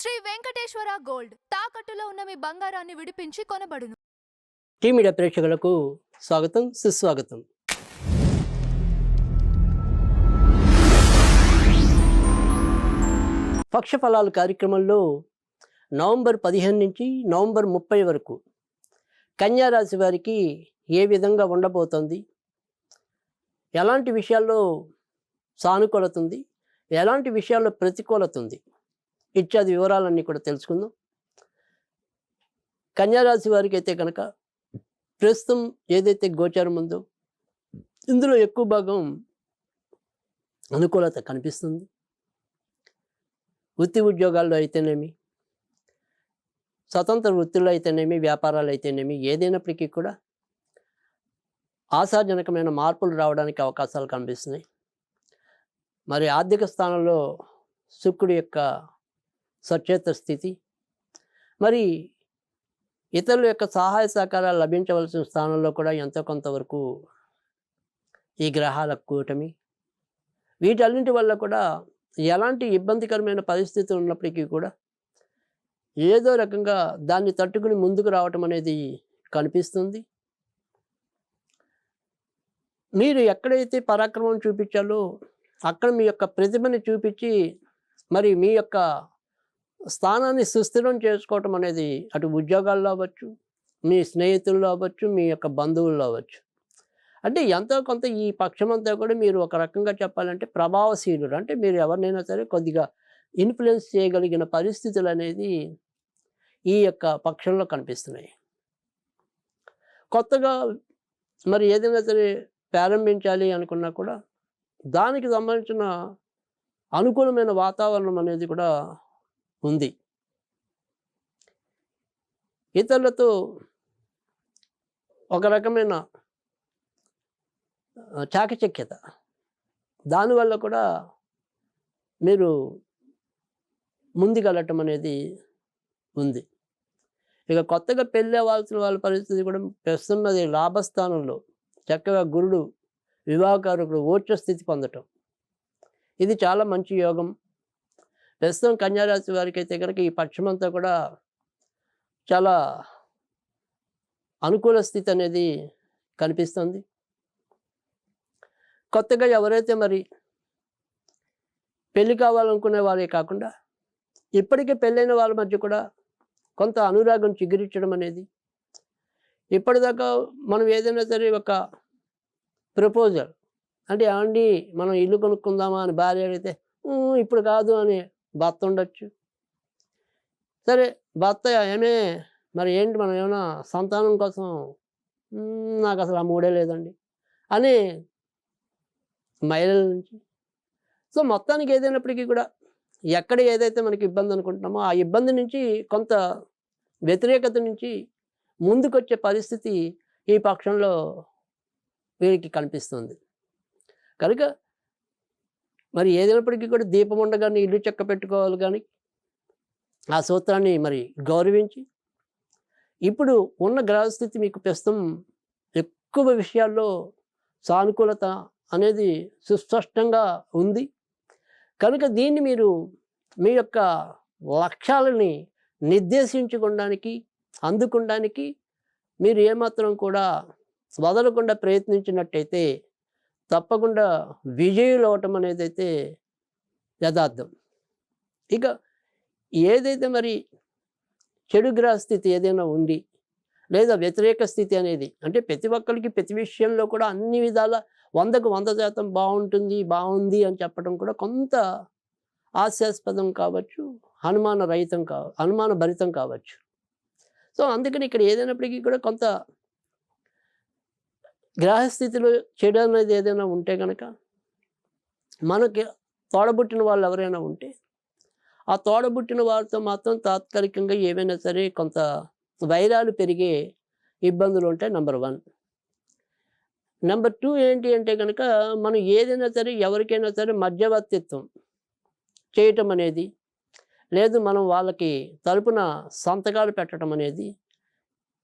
Shri Venkateswara gold తాకట్టులో ఉన్న మీ బంగారాన్ని విడిపించి కొనబడును. టీ మీడియా ప్రేక్షకులకు స్వాగతం, సుస్వాగతం. పక్షఫలాలు కార్యక్రమంలో నవంబర్ 15 నుంచి నవంబర్ 30 వరకు కన్యా రాశి వారికి ఏ విధంగా ఉండబోతోంది, ఎలాంటి విషయాల్లో సానుకూలత ఉంది, ఎలాంటి విషయాల్లో ప్రతికూలత ఉంది ఇత్యాది వివరాలన్నీ కూడా తెలుసుకుందాం. కన్యా రాశి వారికి అయితే కనుక ప్రస్తుతం ఏదైతే గోచారం ఉందో ఇందులో ఎక్కువ భాగం అనుకూలత కనిపిస్తుంది. వృత్తి ఉద్యోగాల్లో అయితేనేమి, స్వతంత్ర వృత్తుల్లో అయితేనేమి, వ్యాపారాలు అయితేనేమి, ఏదైనప్పటికీ కూడా ఆశాజనకమైన మార్పులు రావడానికి అవకాశాలు కనిపిస్తున్నాయి. మరి ఆర్థిక స్థానంలో శుక్రుడి యొక్క సచేత స్థితి, మరి ఇతరుల యొక్క సహాయ సహకారాలు లభించవలసిన స్థానంలో కూడా ఎంతో కొంతవరకు ఈ గ్రహాల కూటమి, వీటన్నింటి వల్ల కూడా ఎలాంటి ఇబ్బందికరమైన పరిస్థితులు ఉన్నప్పటికీ కూడా ఏదో రకంగా దాన్ని తట్టుకుని ముందుకు రావటం అనేది కనిపిస్తుంది. మీరు ఎక్కడైతే పరాక్రమం చూపించాలో అక్కడ మీ యొక్క ప్రతిభని చూపించి మరి మీ యొక్క స్థానాన్ని సుస్థిరం చేసుకోవటం అనేది అటు ఉద్యోగాల్లో అవ్వచ్చు, మీ స్నేహితుల్లో అవ్వచ్చు, మీ యొక్క బంధువుల్లో అవ్వచ్చు. అంటే ఎంతో కొంత ఈ పక్షమంతా కూడా మీరు ఒక రకంగా చెప్పాలంటే ప్రభావశీలుడు, అంటే మీరు ఎవరినైనా సరే కొద్దిగా ఇన్ఫ్లుయెన్స్ చేయగలిగిన పరిస్థితులు అనేది ఈ యొక్క పక్షంలో కనిపిస్తున్నాయి. కొత్తగా మరి ఏదైనా సరే ప్రారంభించాలి అనుకున్నా కూడా దానికి సంబంధించిన అనుకూలమైన వాతావరణం అనేది కూడా ఉంది. ఇతరులతో ఒక రకమైన చాకచక్యత, దానివల్ల కూడా మీరు ముందుకెళ్ళటం అనేది ఉంది. ఇక కొత్తగా పెళ్ళి అవ్వాల్సిన వాళ్ళ పరిస్థితి కూడా ప్రస్తుతం అది లాభస్థానంలో చక్కగా గురుడు వివాహకారకుడు ఓచ స్థితి పొందటం, ఇది చాలా మంచి యోగం. ప్రస్తుతం కన్యారాశి వారికి అయితే కనుక ఈ పక్షమంతా కూడా చాలా అనుకూల స్థితి అనేది కనిపిస్తుంది. కొత్తగా ఎవరైతే మరి పెళ్ళి కావాలనుకునే వారే కాకుండా ఇప్పటికే పెళ్ళైన వాళ్ళ మధ్య కూడా కొంత అనురాగం చిగురించడం అనేది, ఇప్పటిదాకా మనం ఏదైనా సరే ఒక ప్రపోజల్ అంటే ఏమండి మనం ఇల్లు కొనుక్కుందామా అని భార్య అడిగితే ఇప్పుడు కాదు అని భర్త ఉండొచ్చు. సరే భర్త ఏమే మరి ఏంటి మనం ఏమైనా సంతానం కోసం నాకు అసలు ఆ మూడే లేదండి అని మహిళల నుంచి. సో మొత్తానికి ఏదైనప్పటికీ కూడా ఎక్కడ ఏదైతే మనకి ఇబ్బంది అనుకుంటున్నామో ఆ ఇబ్బంది నుంచి కొంత వ్యతిరేకత నుంచి ముందుకొచ్చే పరిస్థితి ఈ పక్షంలో వీరికి కనిపిస్తుంది. కనుక మరి ఏదైనప్పటికీ కూడా దీపం ఉండగానే ఇల్లు చెక్క పెట్టుకోవాలి, కానీ ఆ సూత్రాన్ని మరి గౌరవించి ఇప్పుడు ఉన్న గ్రహస్థితి మీకు ప్రస్తుతం ఎక్కువ విషయాల్లో సానుకూలత అనేది సుస్పష్టంగా ఉంది. కనుక దీన్ని మీరు మీ యొక్క లక్ష్యాలని నిర్దేశించుకోవడానికి, అందుకోవడానికి మీరు ఏమాత్రం కూడా వదలకుండా ప్రయత్నించినట్టయితే తప్పకుండా విజయులు అవటం అనేది అయితే యథార్థం. ఇక ఏదైతే మరి చెడు గ్రహస్థితి ఏదైనా ఉంది లేదా వ్యతిరేక స్థితి అనేది, అంటే ప్రతి ఒక్కరికి ప్రతి విషయంలో కూడా అన్ని విధాల 100కు 100% బాగుంది అని చెప్పడం కూడా కొంత హాస్యాస్పదం కావచ్చు, అనుమాన భరితం కావచ్చు. సో అందుకని ఇక్కడ ఏదైనప్పటికీ కూడా కొంత గ్రహస్థితిలో చెడు అనేది ఏదైనా ఉంటే కనుక మనకి తోడబుట్టిన వాళ్ళు ఎవరైనా ఉంటే ఆ తోడబుట్టిన వారితో మాత్రం తాత్కాలికంగా ఏవైనా సరే కొంత వైరాలు పెరిగే ఇబ్బందులు ఉంటాయి. నెంబర్ 1. నెంబర్ 2 ఏంటి అంటే కనుక మనం ఏదైనా సరే ఎవరికైనా సరే మధ్యవర్తిత్వం చేయటం అనేది, లేదు మనం వాళ్ళకి తరపున సంతకాలు పెట్టడం అనేది,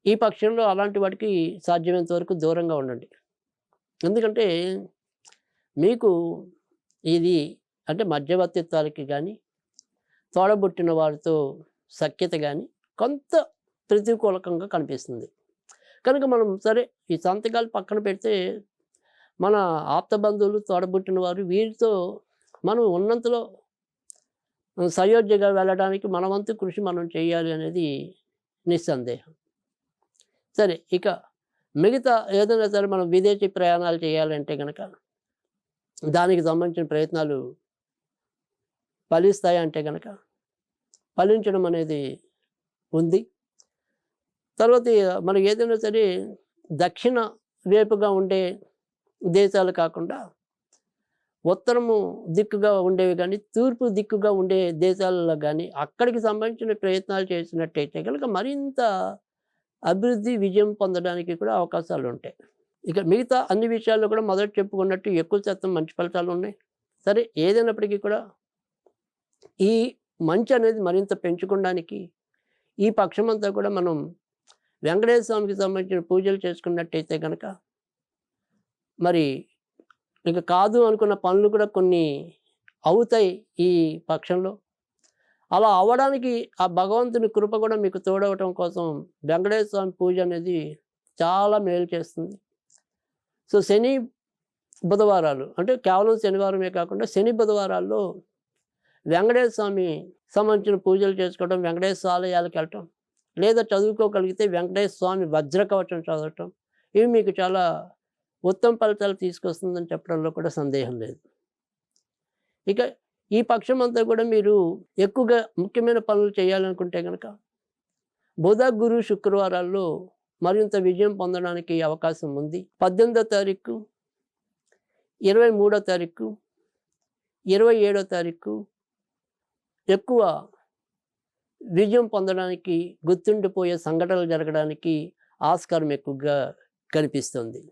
ఈ పక్షంలో అలాంటి వాటికి సాధ్యమైనంత వరకు దూరంగా ఉండండి. ఎందుకంటే మీకు ఇది అంటే మధ్యవర్తిత్వాలకి కానీ తోడబుట్టిన వారితో సఖ్యత కానీ కొంత ప్రతికూలకంగా కనిపిస్తుంది. కనుక మనం సరే ఈ సంతకాలు పక్కన పెడితే మన ఆప్త బంధువులు, తోడబుట్టిన వారు వీరితో మనం ఉన్నంతలో సయోధ్యగా వెళ్ళడానికి మన వంతు కృషి మనం చేయాలి అనేది నిస్సందేహం. సరే ఇక మిగతా ఏదైనా సరే మనం విదేశీ ప్రయాణాలు చేయాలంటే కనుక దానికి సంబంధించిన ప్రయత్నాలు ఫలిస్తాయంటే కనుక ఫలించడం అనేది ఉంది. తర్వాత మనకి ఏదైనా సరే దక్షిణ వైపుగా ఉండే దేశాలు కాకుండా ఉత్తరము దిక్కుగా ఉండేవి కానీ, తూర్పు దిక్కుగా ఉండే దేశాలలో కానీ అక్కడికి సంబంధించిన ప్రయత్నాలు చేసినట్టయితే కనుక మరింత అభివృద్ధి, విజయం పొందడానికి కూడా అవకాశాలు ఉంటాయి. ఇక మిగతా అన్ని విషయాల్లో కూడా మొదట చెప్పుకున్నట్టు ఎక్కువ శాతం మంచి ఫలితాలు ఉన్నాయి. సరే ఏదైనప్పటికీ కూడా ఈ మంచి అనేది మరింత పెంచుకోవడానికి ఈ పక్షమంతా కూడా మనం వెంకటేశ్వర స్వామికి సంబంధించిన పూజలు చేసుకున్నట్టయితే కనుక మరి ఇక కాదు అనుకున్న పనులు కూడా కొన్ని అవుతాయి ఈ పక్షంలో. అలా అవ్వడానికి ఆ భగవంతుని కృప కూడా మీకు తోడవటం కోసం వెంకటేశ్వర స్వామి పూజ అనేది చాలా మేలు చేస్తుంది. సో శని బుధవారాలు అంటే కేవలం శనివారమే కాకుండా శని బుధవారాల్లో వెంకటేశ్వర స్వామి సంబంధించిన పూజలు చేసుకోవడం, వెంకటేశ్వర ఆలయాలకు వెళ్ళటం, లేదా చదువుకోగలిగితే వెంకటేశ్వర స్వామి వజ్రకవచం చదవటం, ఇవి మీకు చాలా ఉత్తమ ఫలితాలు తీసుకొస్తుందని చెప్పడంలో కూడా సందేహం లేదు. ఇక ఈ పక్షం అంతా కూడా మీరు ఎక్కువగా ముఖ్యమైన పనులు చేయాలనుకుంటే కనుక బుధ, గురు, శుక్రవారాల్లో మరింత విజయం పొందడానికి అవకాశం ఉంది. 18వ తారీఖు, 23వ తారీఖు, 27వ తారీఖు ఎక్కువ విజయం పొందడానికి, గుర్తుండిపోయే సంఘటనలు జరగడానికి ఆస్కారం ఎక్కువగా కనిపిస్తుంది.